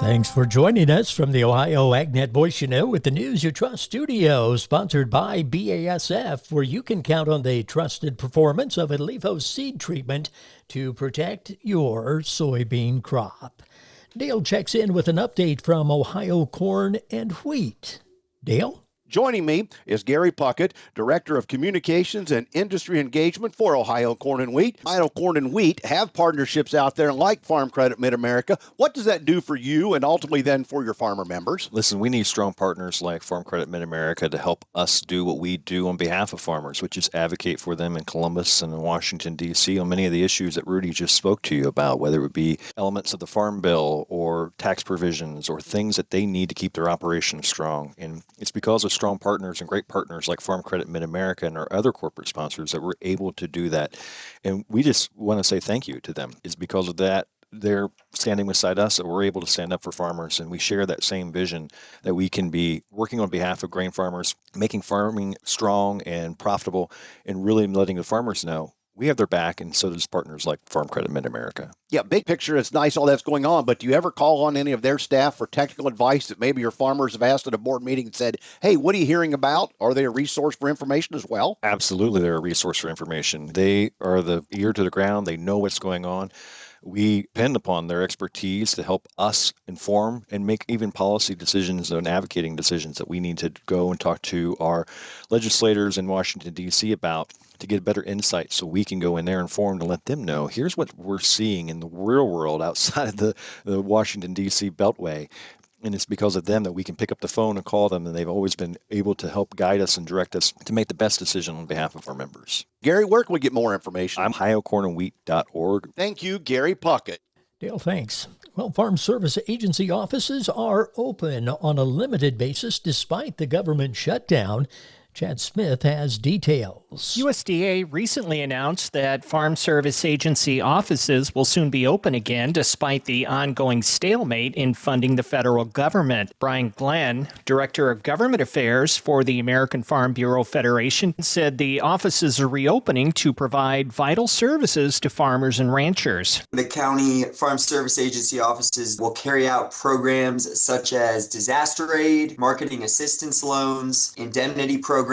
Thanks for joining us from the Ohio AgNet Voice with the News You Trust studio, sponsored by BASF, where you can count on the trusted performance of Alifo seed treatment to protect your soybean crop. Dale checks in with an update from Ohio Corn and Wheat. Dale? Joining me is Gary Puckett, Director of Communications and Industry Engagement for Ohio Corn and Wheat. Ohio Corn and Wheat have partnerships out there like Farm Credit Mid-America. What does that do for you and ultimately then for your farmer members? Listen, we need strong partners like Farm Credit Mid-America to help us do what we do on behalf of farmers, which is advocate for them in Columbus and in Washington, D.C. on many of the issues that Rudy just spoke to you about, whether it would be elements of the Farm Bill or tax provisions or things that they need to keep their operations strong. And it's because of strong partners and great partners like Farm Credit Mid-America and our other corporate sponsors that we're able to do that. And we just want to say thank you to them. It's because of that they're standing beside us that we're able to stand up for farmers, and we share that same vision that we can be working on behalf of grain farmers, making farming strong and profitable, and really letting the farmers know we have their back, and so does partners like Farm Credit Mid-America. Yeah, big picture, it's nice all that's going on, but do you ever call on any of their staff for technical advice that maybe your farmers have asked at a board meeting and said, hey, what are you hearing about? Are they a resource for information as well? Absolutely, they're a resource for information. They are the ear to the ground. They know what's going on. We depend upon their expertise to help us inform and make even policy decisions and advocating decisions that we need to go and talk to our legislators in Washington, D.C. about to get better insight so we can go in there informed and let them know, here's what we're seeing in the real world outside of the Washington, D.C. Beltway. And it's because of them that we can pick up the phone and call them, and they've always been able to help guide us and direct us to make the best decision on behalf of our members. Gary, where can we get more information? I'm ohiocornandwheat.org. Thank you, Gary Puckett. Dale, thanks. Well, Farm Service Agency offices are open on a limited basis despite the government shutdown. Chad Smith has details. USDA recently announced that Farm Service Agency offices will soon be open again despite the ongoing stalemate in funding the federal government. Brian Glenn, Director of Government Affairs for the American Farm Bureau Federation, said the offices are reopening to provide vital services to farmers and ranchers. The county Farm Service Agency offices will carry out programs such as disaster aid, marketing assistance loans, indemnity programs,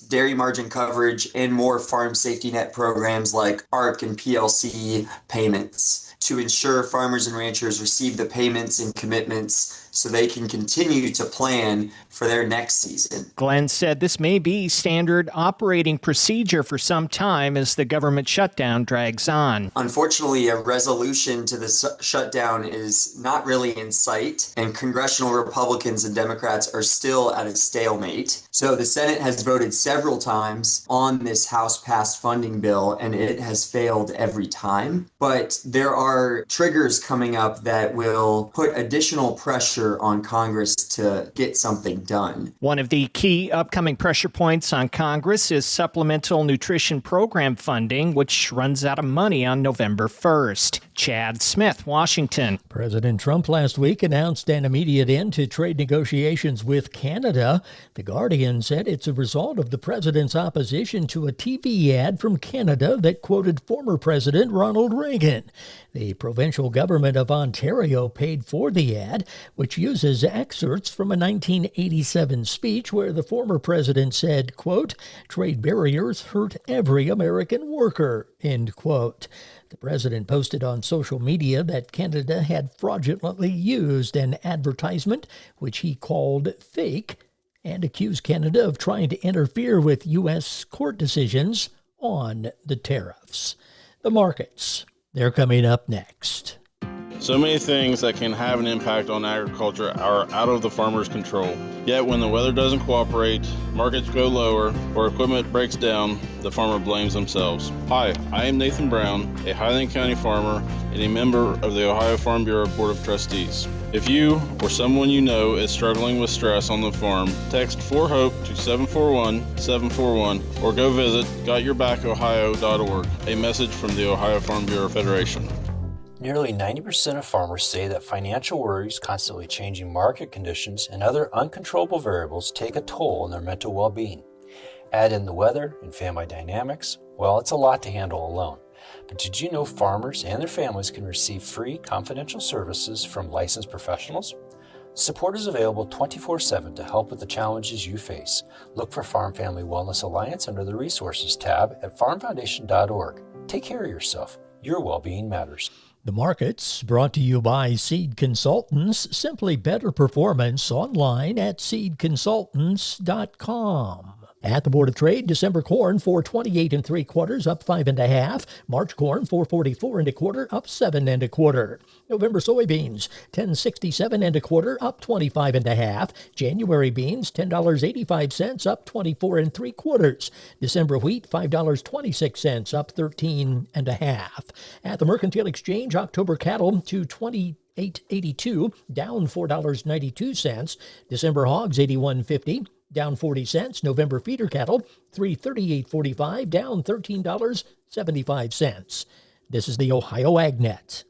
dairy margin coverage, and more farm safety net programs like ARC and PLC payments to ensure farmers and ranchers receive the payments and commitments so they can continue to plan for their next season. Glenn said this may be standard operating procedure for some time as the government shutdown drags on. Unfortunately, a resolution to the shutdown is not really in sight, and congressional Republicans and Democrats are still at a stalemate. So the Senate has voted several times on this House-passed funding bill, and it has failed every time. But there are triggers coming up that will put additional pressure on Congress to get something done. One of the key upcoming pressure points on Congress is supplemental nutrition program funding, which runs out of money on November 1st. Chad Smith, Washington. President Trump last week announced an immediate end to trade negotiations with Canada. The Guardian said it's a result of the president's opposition to a TV ad from Canada that quoted former President Ronald Reagan. The provincial government of Ontario paid for the ad, which uses excerpts from a 1987 speech where the former president said, quote, "Trade barriers hurt every American worker," end quote. The president posted on social media that Canada had fraudulently used an advertisement, which he called fake, and accused Canada of trying to interfere with U.S. court decisions on the tariffs. The markets, they're coming up next. So many things that can have an impact on agriculture are out of the farmer's control. Yet when the weather doesn't cooperate, markets go lower, or equipment breaks down, the farmer blames themselves. Hi, I am Nathan Brown, a Highland County farmer and a member of the Ohio Farm Bureau Board of Trustees. If you or someone you know is struggling with stress on the farm, text 4HOPE to 741-741 or go visit gotyourbackohio.org. A message from the Ohio Farm Bureau Federation. Nearly 90% of farmers say that financial worries, constantly changing market conditions, and other uncontrollable variables take a toll on their mental well-being. Add in the weather and family dynamics, well, it's a lot to handle alone. But did you know farmers and their families can receive free confidential services from licensed professionals? Support is available 24/7 to help with the challenges you face. Look for Farm Family Wellness Alliance under the Resources tab at farmfoundation.org. Take care of yourself. Your well-being matters. The markets brought to you by Seed Consultants. Simply better performance online at seedconsultants.com. At the Board of Trade, December corn 428 3/4, up 5 1/2. March corn 444 1/4, up 7 1/4. November soybeans 1067 1/4, up 25 1/2. January beans $10.85, up 24 3/4. December wheat $5.26, up 13 1/2. At the Mercantile Exchange, October cattle to $28.82, down $4.92. December hogs $81.50. Down 40 cents. November feeder cattle, $338.45, down $13.75. This is the Ohio AgNet.